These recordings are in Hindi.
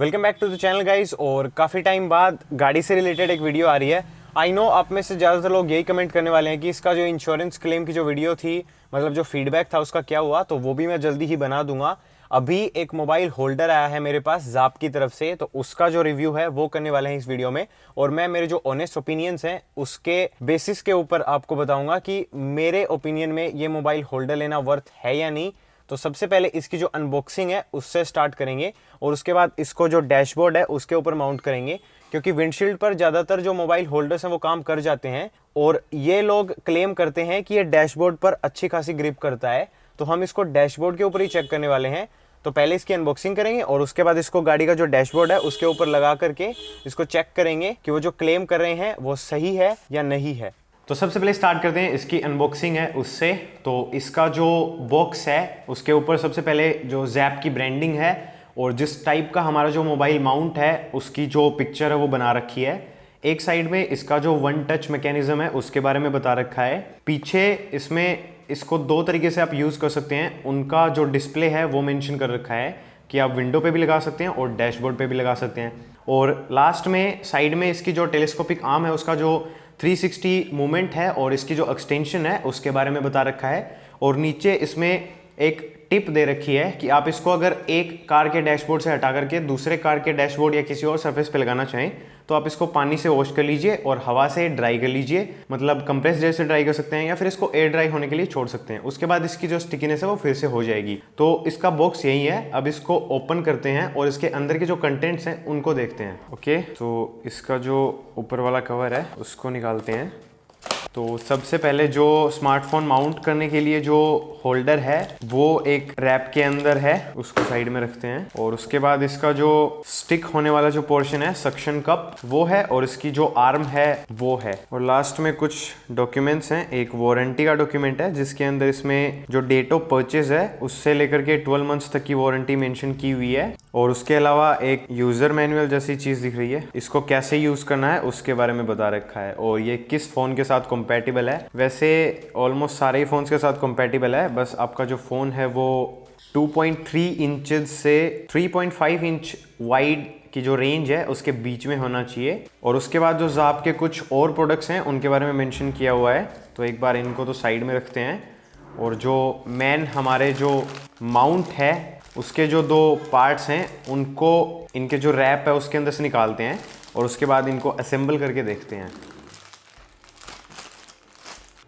Welcome back to the channel guys. और काफ़ी टाइम बाद गाड़ी से रिलेटेड एक वीडियो आ रही है। आई नो आप में से ज़्यादातर लोग यही कमेंट करने वाले हैं कि इसका जो इंश्योरेंस क्लेम की जो वीडियो थी, मतलब जो फीडबैक था उसका क्या हुआ, तो वो भी मैं जल्दी ही बना दूंगा। अभी एक मोबाइल होल्डर आया है मेरे पास ज़ाप की तरफ से, तो उसका जो रिव्यू है वो करने वाले हैं इस वीडियो में। और मैं मेरे जो ऑनेस्ट ओपिनियंस हैं उसके बेसिस के ऊपर आपको बताऊंगा कि मेरे ओपिनियन में ये मोबाइल होल्डर लेना वर्थ है या नहीं। तो सबसे पहले इसकी जो अनबॉक्सिंग है उससे स्टार्ट करेंगे और उसके बाद इसको जो डैशबोर्ड है उसके ऊपर माउंट करेंगे, क्योंकि विंडशील्ड पर ज़्यादातर जो मोबाइल होल्डर्स हैं वो काम कर जाते हैं और ये लोग क्लेम करते हैं कि ये डैशबोर्ड पर अच्छी खासी ग्रिप करता है। तो हम इसको डैशबोर्ड के ऊपर ही चेक करने वाले हैं। तो पहले इसकी अनबॉक्सिंग करेंगे और उसके बाद इसको गाड़ी का जो डैशबोर्ड है उसके ऊपर लगा करके इसको चेक करेंगे कि वो जो क्लेम कर रहे हैं वो सही है या नहीं है। तो सबसे पहले स्टार्ट करते हैं इसकी अनबॉक्सिंग है उससे। तो इसका जो बॉक्स है उसके ऊपर सबसे पहले जो ज़ैप की ब्रांडिंग है और जिस टाइप का हमारा जो मोबाइल माउंट है उसकी जो पिक्चर है वो बना रखी है। एक साइड में इसका जो वन टच मैकेनिज्म है उसके बारे में बता रखा है। पीछे इसमें इसको दो तरीके से आप यूज़ कर सकते हैं। उनका जो डिस्प्ले है वो मेंशन कर रखा है कि आप विंडो पे भी लगा सकते हैं और डैशबोर्ड पे भी लगा सकते हैं। और लास्ट में साइड में इसकी जो टेलीस्कोपिक आर्म है उसका जो 360 मूवमेंट है और इसकी जो एक्सटेंशन है उसके बारे में बता रखा है। और नीचे इसमें एक टिप दे रखी है कि आप इसको अगर एक कार के डैशबोर्ड से हटा करके दूसरे कार के डैशबोर्ड या किसी और सरफेस पे लगाना चाहें तो आप इसको पानी से वॉश कर लीजिए और हवा से ड्राई कर लीजिए, मतलब कंप्रेस जेल से ड्राई कर सकते हैं या फिर इसको एयर ड्राई होने के लिए छोड़ सकते हैं। उसके बाद इसकी जो स्टिकीनेस है वो फिर से हो जाएगी। तो इसका बॉक्स यही है। अब इसको ओपन करते हैं और इसके अंदर के जो कंटेंट्स हैं उनको देखते हैं। ओके, तो इसका जो ऊपर वाला कवर है उसको निकालते हैं। तो सबसे पहले जो स्मार्टफोन माउंट करने के लिए जो होल्डर है वो एक रैप के अंदर है, उसको साइड में रखते हैं। और उसके बाद इसका जो स्टिक होने वाला जो पोर्शन है, सक्शन कप, वो है और इसकी जो आर्म है वो है। और लास्ट में कुछ डॉक्यूमेंट्स हैं। एक वारंटी का डॉक्यूमेंट है जिसके अंदर इसमें जो डेट ऑफ परचेज है उससे लेकर के 12 मंथ्स तक की वारंटी मेंशन की हुई है। और उसके अलावा एक यूज़र मैनुअल जैसी चीज़ दिख रही है, इसको कैसे यूज़ करना है उसके बारे में बता रखा है और ये किस फ़ोन के साथ कंपैटिबल है। वैसे ऑलमोस्ट सारे ही फ़ोन्स के साथ कंपैटिबल है, बस आपका जो फ़ोन है वो 2.3 इंचेस से 3.5 इंच वाइड की जो रेंज है उसके बीच में होना चाहिए। और उसके बाद जो ज़ाप के कुछ और प्रोडक्ट्स हैं उनके बारे में मेंशन किया हुआ है। तो एक बार इनको तो साइड में रखते हैं और जो मेन हमारे जो माउंट है उसके जो दो पार्ट्स हैं उनको इनके जो रैप है उसके अंदर से निकालते हैं और उसके बाद इनको असेंबल करके देखते हैं।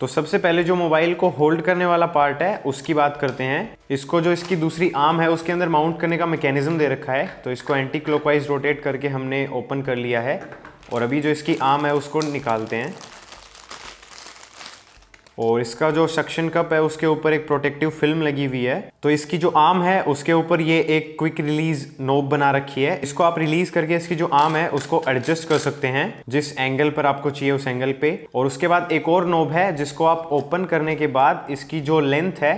तो सबसे पहले जो मोबाइल को होल्ड करने वाला पार्ट है उसकी बात करते हैं। इसको जो इसकी दूसरी आर्म है उसके अंदर माउंट करने का मैकेनिज्म दे रखा है। तो इसको एंटी क्लॉकवाइज रोटेट करके हमने ओपन कर लिया है और अभी जो इसकी आर्म है उसको निकालते हैं। और इसका जो सक्शन कप है उसके ऊपर एक प्रोटेक्टिव फिल्म लगी हुई है। तो इसकी जो आर्म है उसके ऊपर ये एक क्विक रिलीज नोब बना रखी है। इसको आप रिलीज करके इसकी जो आर्म है उसको एडजस्ट कर सकते हैं जिस एंगल पर आपको चाहिए उस एंगल पे। और उसके बाद एक और नोब है जिसको आप ओपन करने के बाद इसकी जो लेंथ है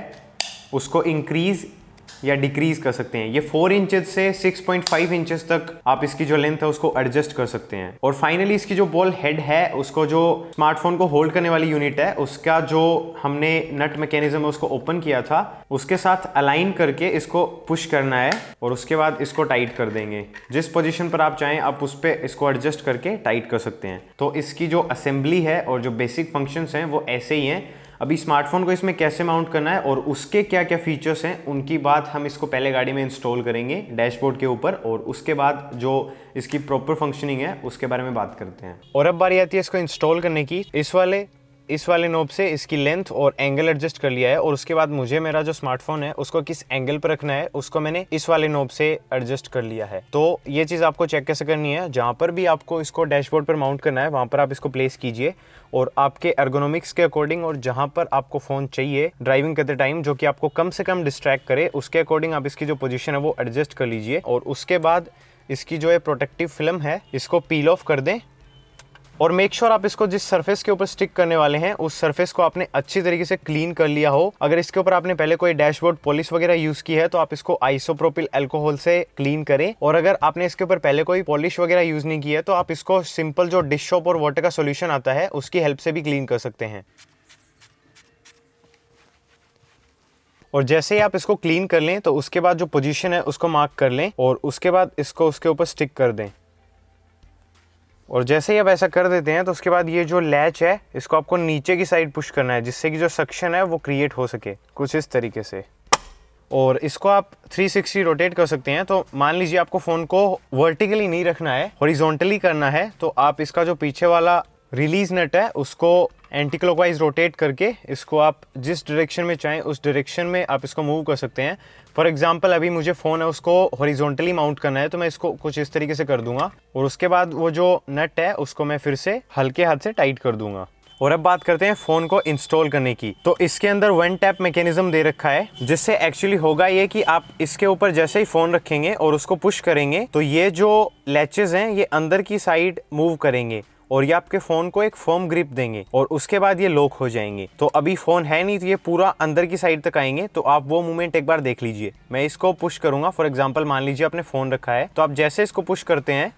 उसको इंक्रीज या डिक्रीज कर सकते हैं। ये 4 इंचेस से 6.5 इंचेस तक आप इसकी जो लेंथ है उसको एडजस्ट कर सकते हैं। और फाइनली इसकी जो बॉल हेड है उसको जो स्मार्टफोन को होल्ड करने वाली यूनिट है उसका जो हमने नट मैकेनिज्म है उसको ओपन किया था उसके साथ अलाइन करके इसको पुश करना है और उसके बाद इसको टाइट कर देंगे। जिस पोजीशन पर आप चाहें आप उस पर इसको एडजस्ट करके टाइट कर सकते हैं। तो इसकी जो असेंबली है और जो बेसिक फंक्शंस हैं वो ऐसे ही हैं। अभी स्मार्टफोन को इसमें कैसे माउंट करना है और उसके क्या क्या फीचर्स हैं उनकी बात हम इसको पहले गाड़ी में इंस्टॉल करेंगे डैशबोर्ड के ऊपर और उसके बाद जो इसकी प्रॉपर फंक्शनिंग है उसके बारे में बात करते हैं। और अब बारी आती है इसको इंस्टॉल करने की। इस वाले नोब से इसकी लेंथ और एंगल एडजस्ट कर लिया है और उसके बाद मुझे मेरा जो स्मार्टफोन है उसको किस एंगल पर रखना है उसको मैंने इस वाले नोब से एडजस्ट कर लिया है। तो ये चीज़ आपको चेक कैसे करनी है, जहाँ पर भी आपको इसको डैशबोर्ड पर माउंट करना है वहाँ पर आप इसको प्लेस कीजिए और आपके एर्गोनॉमिक्स के अकॉर्डिंग और जहाँ पर आपको फ़ोन चाहिए ड्राइविंग करते टाइम जो कि आपको कम से कम डिस्ट्रैक्ट करे उसके अकॉर्डिंग आप इसकी जो पोजीशन है वो एडजस्ट कर लीजिए। और उसके बाद इसकी जो है प्रोटेक्टिव फिल्म है इसको पील ऑफ कर दें और मेक श्योर आप इसको जिस सरफेस के ऊपर स्टिक करने वाले हैं उस सरफेस को आपने अच्छी तरीके से क्लीन कर लिया हो। अगर इसके ऊपर आपने पहले कोई डैशबोर्ड पॉलिश वगैरह यूज की है तो आप इसको आइसोप्रोपिल अल्कोहल से क्लीन करें। और अगर आपने इसके ऊपर पहले कोई पॉलिश वगैरह यूज नहीं की है तो आप इसको सिंपल जो डिश सोप और वाटर का सोल्यूशन आता है उसकी हेल्प से भी क्लीन कर सकते हैं। और जैसे ही आप इसको क्लीन कर लें तो उसके बाद जो पोजीशन है उसको मार्क कर लें और उसके बाद इसको उसके ऊपर स्टिक कर दें। और जैसे ही आप ऐसा कर देते हैं तो उसके बाद ये जो लैच है इसको आपको नीचे की साइड पुश करना है, जिससे कि जो सक्शन है वो क्रिएट हो सके कुछ इस तरीके से। और इसको आप 360 रोटेट कर सकते हैं। तो मान लीजिए आपको फ़ोन को वर्टिकली नहीं रखना है, हॉरिजॉन्टली करना है, तो आप इसका जो पीछे वाला रिलीज नट है उसको एंटी क्लॉकवाइज रोटेट करके इसको आप जिस डायरेक्शन में चाहें उस डायरेक्शन में आप इसको मूव कर सकते हैं। फॉर एग्जांपल अभी मुझे फ़ोन है उसको हॉरिजॉन्टली माउंट करना है, तो मैं इसको कुछ इस तरीके से कर दूंगा और उसके बाद वो जो नट है उसको मैं फिर से हल्के हाथ से टाइट कर दूंगा। और अब बात करते हैं फ़ोन को इंस्टॉल करने की। तो इसके अंदर वन टैप मैकेनिज्म दे रखा है, जिससे एक्चुअली होगा ये कि आप इसके ऊपर जैसे ही फ़ोन रखेंगे और उसको पुश करेंगे तो ये जो लैचेस हैं ये अंदर की साइड मूव करेंगे और ये आपके फ़ोन को एक फर्म ग्रिप देंगे और उसके बाद ये लॉक हो जाएंगे। तो अभी फ़ोन है नहीं तो ये पूरा अंदर की साइड तक आएंगे, तो आप वो मूवमेंट एक बार देख लीजिए। मैं इसको पुश करूँगा, फॉर एग्जांपल मान लीजिए आपने फ़ोन रखा है, तो आप जैसे इसको पुश करते हैं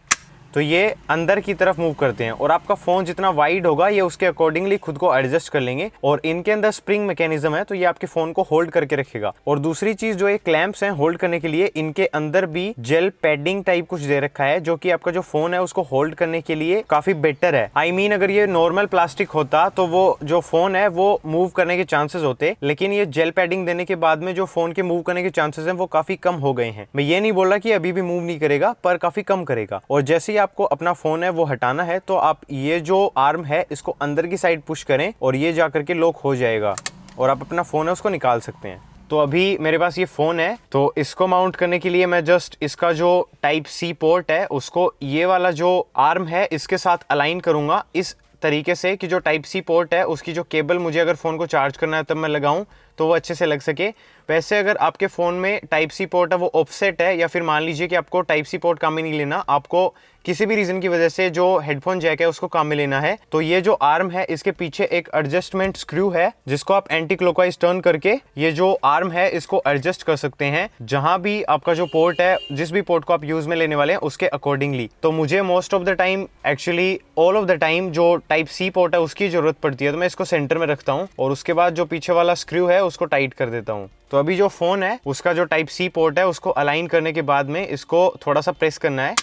तो ये अंदर की तरफ मूव करते हैं और आपका फ़ोन जितना वाइड होगा ये उसके अकॉर्डिंगली खुद को एडजस्ट कर लेंगे। और इनके अंदर स्प्रिंग मैकेनिज्म है, तो ये आपके फ़ोन को होल्ड करके रखेगा। और दूसरी चीज़ जो ये क्लैंप्स हैं होल्ड करने के लिए, इनके अंदर भी जेल पैडिंग टाइप कुछ दे रखा है, जो कि आपका जो फ़ोन है उसको होल्ड करने के लिए काफ़ी बेटर है। आई मीन अगर ये नॉर्मल प्लास्टिक होता तो वो जो फ़ोन है वो मूव करने के चांसेस होते, लेकिन ये जेल पैडिंग देने के बाद में जो फ़ोन के मूव करने के चांसेस हैं वो काफ़ी कम हो गए हैं। मैं ये नहीं बोल रहा कि अभी भी मूव नहीं करेगा, पर काफ़ी कम करेगा। और जैसे ही आपको अपना फ़ोन है वो हटाना है तो आप ये जो आर्म है इसको अंदर की साइड पुश करें और ये जा करके लॉक हो जाएगा और आप अपना फ़ोन है उसको निकाल सकते हैं। तो अभी मेरे पास ये फ़ोन है, तो इसको माउंट करने के लिए मैं जस्ट इसका जो टाइप सी पोर्ट है उसको ये वाला जो आर्म है इसके साथ अलाइन करूँगा इस तरीके से कि जो टाइप सी पोर्ट है उसकी जो केबल मुझे अगर फ़ोन को चार्ज करना है तब मैं लगाऊं तो वो अच्छे से लग सके। वैसे अगर आपके फ़ोन में टाइप सी पोर्ट है वो ऑफसेट है, या फिर मान लीजिए कि आपको टाइप सी पोर्ट काम में नहीं लेना, आपको किसी भी रीज़न की वजह से जो हेडफोन जैक है उसको काम में लेना है, तो ये जो आर्म है इसके पीछे एक एडजस्टमेंट स्क्रू है जिसको आप एंटी क्लॉकवाइज टर्न करके ये जो आर्म है इसको एडजस्ट कर सकते हैं जहां भी आपका जो पोर्ट है, जिस भी पोर्ट को आप यूज़ में लेने वाले हैं उसके अकॉर्डिंगली। तो मुझे most of the time, actually all of the time, जो टाइप सी पोर्ट है उसकी ज़रूरत पड़ती है, तो मैं इसको सेंटर में रखता हूँ और उसके बाद जो पीछे वाला स्क्रू है उसको टाइट कर देता हूँ। तो अभी जो फ़ोन है उसका जो टाइप सी पोर्ट है उसको अलाइन करने के बाद में इसको थोड़ा सा प्रेस करना है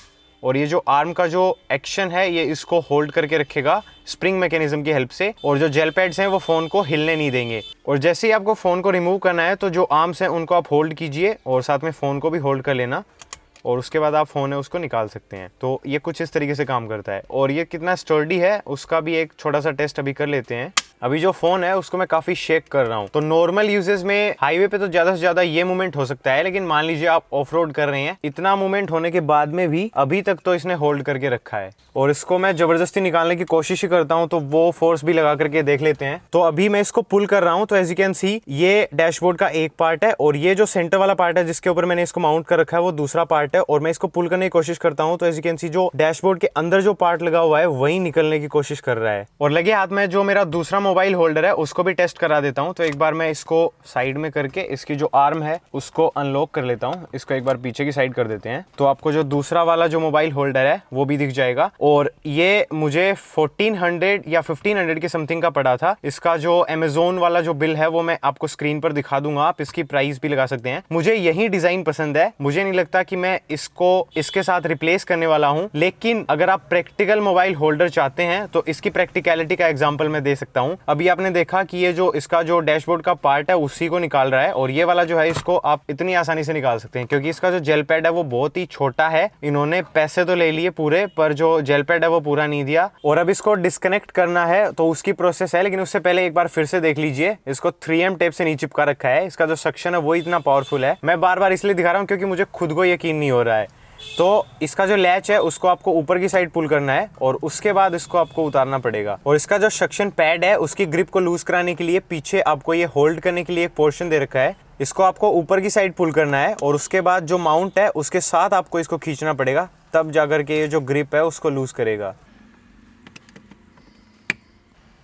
और ये जो आर्म का जो एक्शन है ये इसको होल्ड करके रखेगा स्प्रिंग मैकेनिज्म की हेल्प से, और जो जेल पैड्स हैं वो फ़ोन को हिलने नहीं देंगे। और जैसे ही आपको फ़ोन को रिमूव करना है तो जो आर्म्स हैं उनको आप होल्ड कीजिए और साथ में फ़ोन को भी होल्ड कर लेना और उसके बाद आप फ़ोन है उसको निकाल सकते हैं। तो ये कुछ इस तरीके से काम करता है और ये कितना स्टर्डी है उसका भी एक छोटा सा टेस्ट अभी कर लेते हैं। अभी जो फ़ोन है उसको मैं काफ़ी शेक कर रहा हूँ। तो नॉर्मल यूजेस में हाईवे पे तो ज़्यादा से ज़्यादा ये मूवमेंट हो सकता है, लेकिन मान लीजिए आप ऑफ रोड कर रहे हैं, इतना मूवमेंट होने के बाद में भी अभी तक तो इसने होल्ड करके रखा है। और इसको मैं ज़बरदस्ती निकालने की कोशिश ही करता हूँ तो वो फोर्स भी लगा करके देख लेते हैं। तो अभी मैं इसको पुल कर रहा हूँ, तो एज यू कैन सी ये डैशबोर्ड का एक पार्ट है और ये जो सेंटर वाला पार्ट है जिसके ऊपर मैंने इसको माउंट कर रखा है वो दूसरा पार्ट है। और मैं इसको पुल करने की कोशिश करता हूँ तो एज यू कैन सी जो डैशबोर्ड के अंदर जो पार्ट लगा हुआ है वही निकलने की कोशिश कर रहा है। और लगे हाथ में जो मेरा दूसरा मोबाइल होल्डर है उसको भी टेस्ट करा देता हूं। तो एक बार मैं इसको साइड में करके इसकी जो आर्म है उसको अनलॉक कर लेता हूं। इसको एक बार पीछे की साइड कर देते हैं तो आपको जो दूसरा वाला जो मोबाइल होल्डर है वो भी दिख जाएगा। और ये मुझे 1400 या 1500 के समथिंग का पड़ा था। इसका जो अमेजोन वाला जो बिल है वो मैं आपको स्क्रीन पर दिखा दूंगा, आप इसकी प्राइस भी लगा सकते हैं। मुझे यही डिजाइन पसंद है, मुझे नहीं लगता कि मैं इसको इसके साथ रिप्लेस करने वाला हूं। लेकिन अगर आप प्रैक्टिकल मोबाइल होल्डर चाहते हैं तो इसकी प्रैक्टिकलिटी का एग्जांपल मैं दे सकता हूं। अभी आपने देखा कि ये जो इसका जो डैशबोर्ड का पार्ट है उसी को निकाल रहा है और ये वाला जो है इसको आप इतनी आसानी से निकाल सकते हैं क्योंकि इसका जो जेल पैड है वो बहुत ही छोटा है। इन्होंने पैसे तो ले लिए पूरे, पर जो जेल पैड है वो पूरा नहीं दिया। और अब इसको डिस्कनेक्ट करना है तो उसकी प्रोसेस है, लेकिन उससे पहले एक बार फिर से देख लीजिए। इसको 3M टेप से नहीं चिपका रखा है। इसका जो सक्शन है वो इतना पावरफुल है। मैं बार बार इसलिए दिखा रहा हूँ क्योंकि मुझे खुद को यकीन नहीं हो रहा है। तो इसका जो लैच है उसको आपको ऊपर की साइड पुल करना है और उसके बाद इसको आपको उतारना पड़ेगा। और इसका जो सक्शन पैड है उसकी ग्रिप को लूज कराने के लिए पीछे आपको ये होल्ड करने के लिए एक पोर्शन दे रखा है। इसको आपको ऊपर की साइड पुल करना है और उसके बाद जो माउंट है उसके साथ आपको इसको खींचना पड़ेगा, तब जाकर के ये जो ग्रिप है उसको लूज करेगा।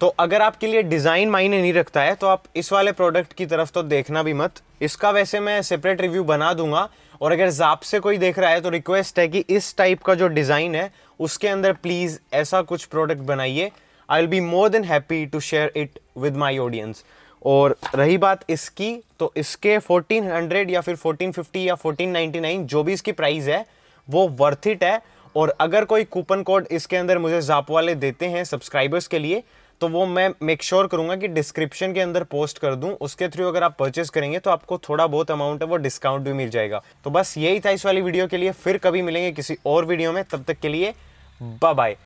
तो अगर आपके लिए डिज़ाइन मायने नहीं रखता है तो आप इस वाले प्रोडक्ट की तरफ तो देखना भी मत। इसका वैसे मैं सेपरेट रिव्यू बना दूंगा और अगर ज़ाप से कोई देख रहा है तो रिक्वेस्ट है कि इस टाइप का जो डिज़ाइन है उसके अंदर प्लीज़ ऐसा कुछ प्रोडक्ट बनाइए। I will be more than happy to share it with my audience. और रही बात इसकी, तो इसके 1400 या फिर 1450 या 1499 जो भी इसकी प्राइस है वो वर्थ इट है। और अगर कोई कूपन कोड इसके अंदर मुझे ज़ाप वाले देते हैं सब्सक्राइबर्स के लिए, तो वो मैं मेक श्योर करूंगा कि डिस्क्रिप्शन के अंदर पोस्ट कर दूं। उसके थ्रू अगर आप परचेस करेंगे तो आपको थोड़ा बहुत अमाउंट है वो डिस्काउंट भी मिल जाएगा। तो बस यही था इस वाली वीडियो के लिए। फिर कभी मिलेंगे किसी और वीडियो में, तब तक के लिए बाय बाय।